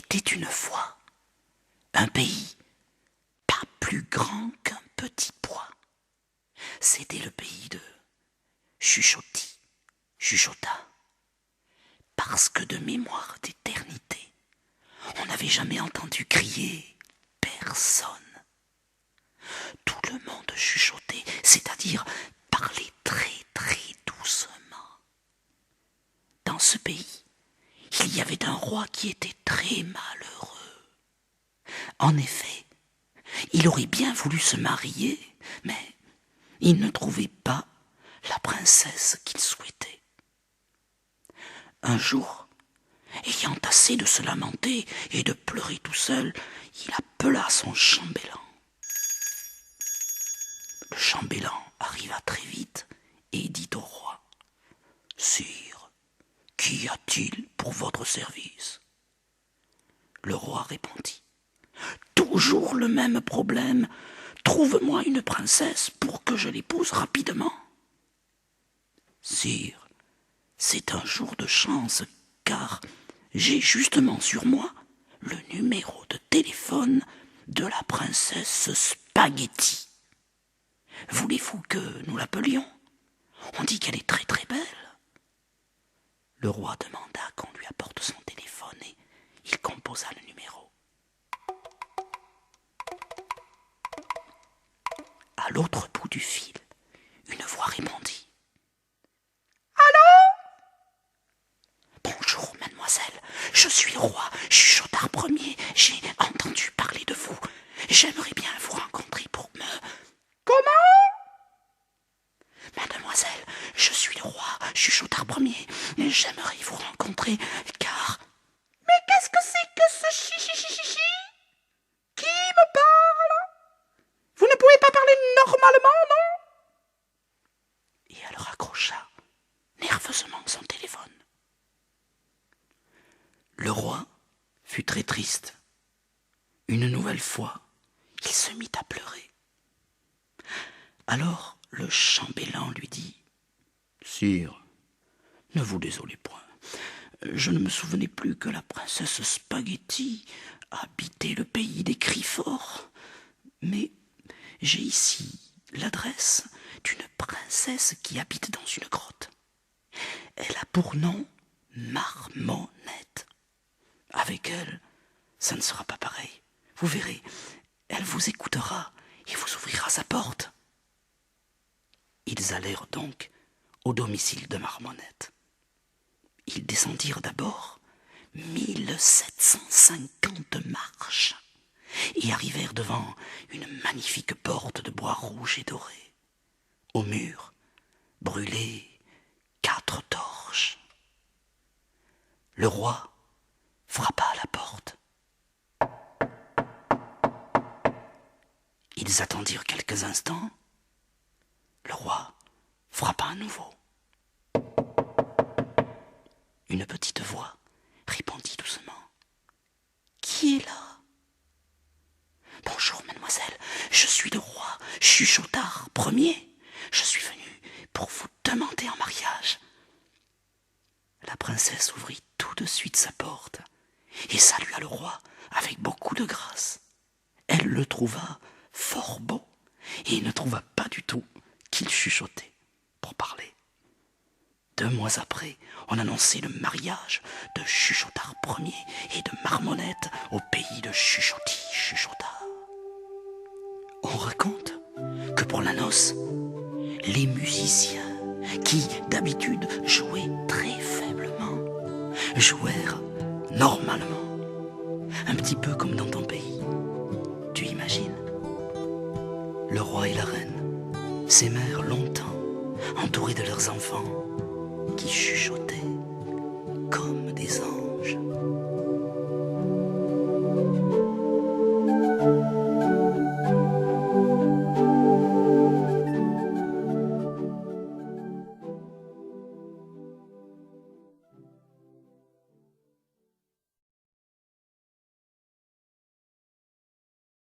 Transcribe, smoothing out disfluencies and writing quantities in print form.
était une fois un pays pas plus grand qu'un petit pois. C'était le pays de Chuchota. Parce que de mémoire d'éternité, on n'avait jamais entendu crier personne. Tout le monde chuchotait, c'est-à-dire parlait très très doucement. Dans ce pays, il y avait un roi qui était très malheureux. En effet, il aurait bien voulu se marier, mais il ne trouvait pas la princesse qu'il souhaitait. Un jour, ayant assez de se lamenter et de pleurer tout seul, il appela son chambellan. Le chambellan arriva très vite et dit au roi : « Sire, qu'y a-t-il pour votre service ?» Le roi répondit : « Toujours le même problème. Trouve-moi une princesse pour que je l'épouse rapidement. » « Sire, c'est un jour de chance, car j'ai justement sur moi le numéro de téléphone de la princesse Spaghetti. Voulez-vous que nous l'appelions ? On dit qu'elle est très très belle. » Le roi demanda qu'on lui apporte son téléphone et il composa le numéro. À l'autre bout du fil, une voix répondit : « Bonjour, mademoiselle, je suis le roi Chuchotard Ier, j'ai entendu parler de vous. J'aimerais bien vous rencontrer pour me... » « Comment ? » ?»« Mademoiselle, je suis le roi Chuchotard Ier, j'aimerais vous rencontrer car... »« Mais qu'est-ce que c'est que ce chi-chi-chi-chi-chi ? Qui me parle ? Vous ne pouvez pas parler normalement, non ?» Et elle raccrocha nerveusement son téléphone. Le roi fut très triste. Une nouvelle fois, il se mit à pleurer. Alors le chambellan lui dit : « Sire, ne vous désolez point. Je ne me souvenais plus que la princesse Spaghetti habitait le pays des cris forts. Mais j'ai ici l'adresse d'une princesse qui habite dans une grotte. Elle a pour nom Marmonnette. Avec elle, ça ne sera pas pareil. Vous verrez, elle vous écoutera et vous ouvrira sa porte. » Ils allèrent donc au domicile de Marmonnette. Ils descendirent d'abord 1750 marches et arrivèrent devant une magnifique porte de bois rouge et doré. Au mur brûlaient 4 torches. Le roi frappa à la porte. Ils attendirent quelques instants. Le roi frappa à nouveau. Une petite voix répondit doucement : « Qui est là ? » ?»« Bonjour, mademoiselle, je suis le roi Chuchotard Ier. Je suis venu pour vous demander en mariage. » La princesse ouvrit tout de suite sa porte et salua le roi avec beaucoup de grâce. Elle le trouva fort beau et ne trouva pas du tout qu'il chuchotait pour parler. 2 mois après, on annonçait le mariage de Chuchotard Ier et de Marmonnette au pays de Chuchota. On raconte que pour la noce, les musiciens, qui d'habitude jouaient très faiblement, jouèrent normalement, un petit peu comme dans ton pays. Tu imagines ? Le roi et la reine s'aimèrent longtemps, entourés de leurs enfants, qui chuchotaient comme des anges.